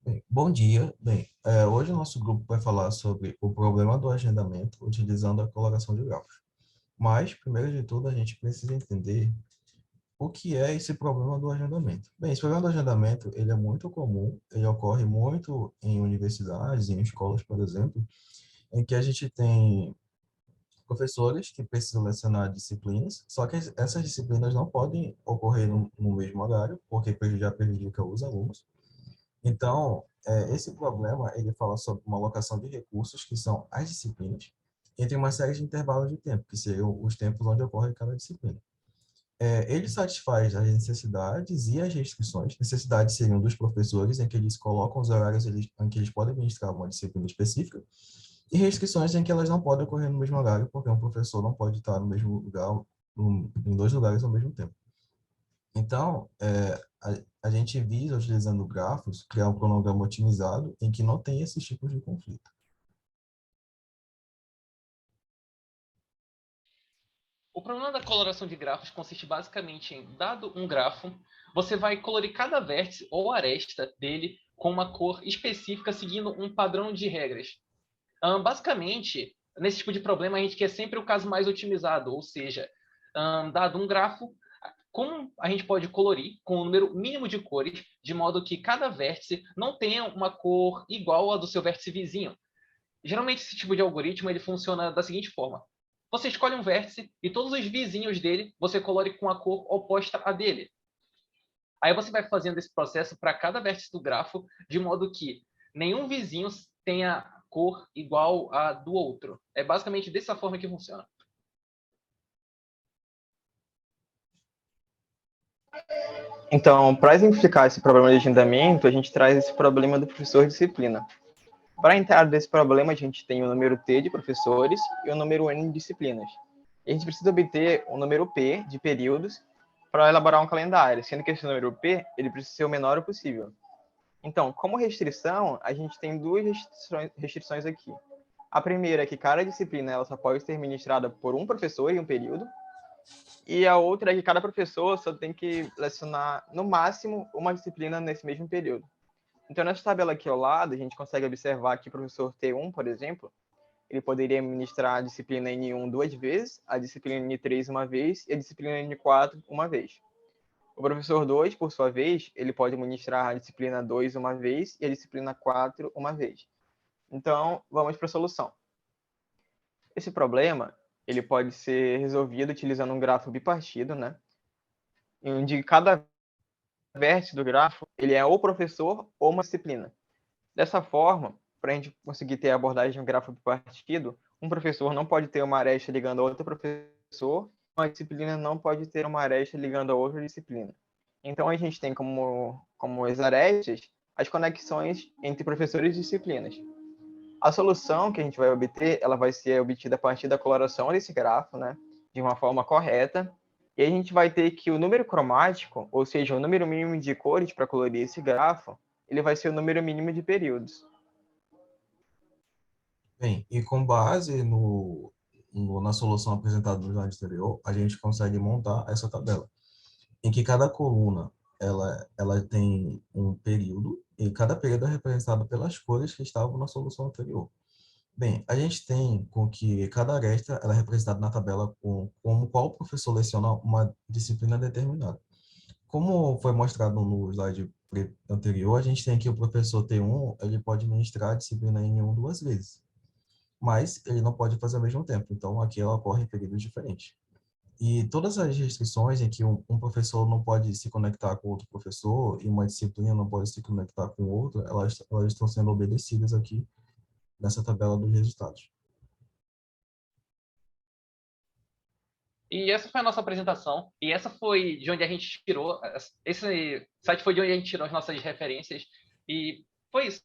Bem, bom dia. Bem, hoje o nosso grupo vai falar sobre o problema do agendamento utilizando a coloração de grafos. Mas, primeiro de tudo, a gente precisa entender o que é esse problema do agendamento. Bem, esse problema do agendamento, ele é muito comum, ele ocorre muito em universidades, em escolas, por exemplo, em que a gente tem professores que precisam lecionar disciplinas, só que essas disciplinas não podem ocorrer no mesmo horário, porque já prejudica os alunos. Então, esse problema, ele fala sobre uma alocação de recursos, que são as disciplinas, entre uma série de intervalos de tempo, que seriam os tempos onde ocorre cada disciplina. Ele satisfaz as necessidades e as restrições. Necessidades seriam dos professores, em que eles colocam os horários em que eles podem ministrar uma disciplina específica, e restrições em que elas não podem ocorrer no mesmo horário, porque um professor não pode estar no mesmo lugar, em dois lugares ao mesmo tempo. Então, a gente visa, utilizando grafos, criar um cronograma otimizado em que não tem esses tipos de conflito. O problema da coloração de grafos consiste basicamente em, dado um grafo, você vai colorir cada vértice ou aresta dele com uma cor específica, seguindo um padrão de regras. Basicamente, nesse tipo de problema, a gente quer sempre o caso mais otimizado, ou seja, dado um grafo, como a gente pode colorir com um número mínimo de cores, de modo que cada vértice não tenha uma cor igual à do seu vértice vizinho. Geralmente, esse tipo de algoritmo ele funciona da seguinte forma. Você escolhe um vértice e todos os vizinhos dele você colore com a cor oposta à dele. Aí você vai fazendo esse processo para cada vértice do grafo, de modo que nenhum vizinho tenha cor igual à do outro. É basicamente dessa forma que funciona. Então, para exemplificar esse problema de agendamento, a gente traz esse problema do professor de disciplina. Para entrar desse problema, a gente tem o número T de professores e o número N de disciplinas. E a gente precisa obter o número P de períodos para elaborar um calendário, sendo que esse número P ele precisa ser o menor possível. Então, como restrição, a gente tem duas restrições aqui. A primeira é que cada disciplina ela só pode ser ministrada por um professor em um período, e a outra é que cada professor só tem que lecionar, no máximo, uma disciplina nesse mesmo período. Então, nessa tabela aqui ao lado, a gente consegue observar que o professor T1, por exemplo, ele poderia ministrar a disciplina N1 duas vezes, a disciplina N3 uma vez e a disciplina N4 uma vez. O professor 2, por sua vez, ele pode ministrar a disciplina 2 uma vez e a disciplina 4 uma vez. Então, vamos para a solução. Esse problema ele pode ser resolvido utilizando um grafo bipartido, né? Onde cada vértice do grafo ele é ou professor ou uma disciplina. Dessa forma, para a gente conseguir ter a abordagem de um grafo bipartido, um professor não pode ter uma aresta ligando a outro professor, uma disciplina não pode ter uma aresta ligando a outra disciplina. Então, a gente tem como as arestas as conexões entre professores e disciplinas. A solução que a gente vai obter, ela vai ser obtida a partir da coloração desse grafo, né, de uma forma correta, e a gente vai ter que o número cromático, ou seja, o número mínimo de cores para colorir esse grafo, ele vai ser o número mínimo de períodos. Bem, e com base na solução apresentada no slide anterior, a gente consegue montar essa tabela, em que cada coluna ela tem um período, e cada período é representado pelas cores que estavam na solução anterior. Bem, a gente tem com que cada aresta ela é representada na tabela como qual professor leciona uma disciplina determinada. Como foi mostrado no slide anterior, a gente tem que o professor T1, ele pode ministrar a disciplina N1 duas vezes, mas ele não pode fazer ao mesmo tempo. Então, aqui ela ocorre em períodos diferentes. E todas as restrições em que um professor não pode se conectar com outro professor e uma disciplina não pode se conectar com outra, elas estão sendo obedecidas aqui nessa tabela dos resultados. E essa foi a nossa apresentação. E essa foi de onde a gente tirou. Esse site foi de onde a gente tirou as nossas referências. E foi isso.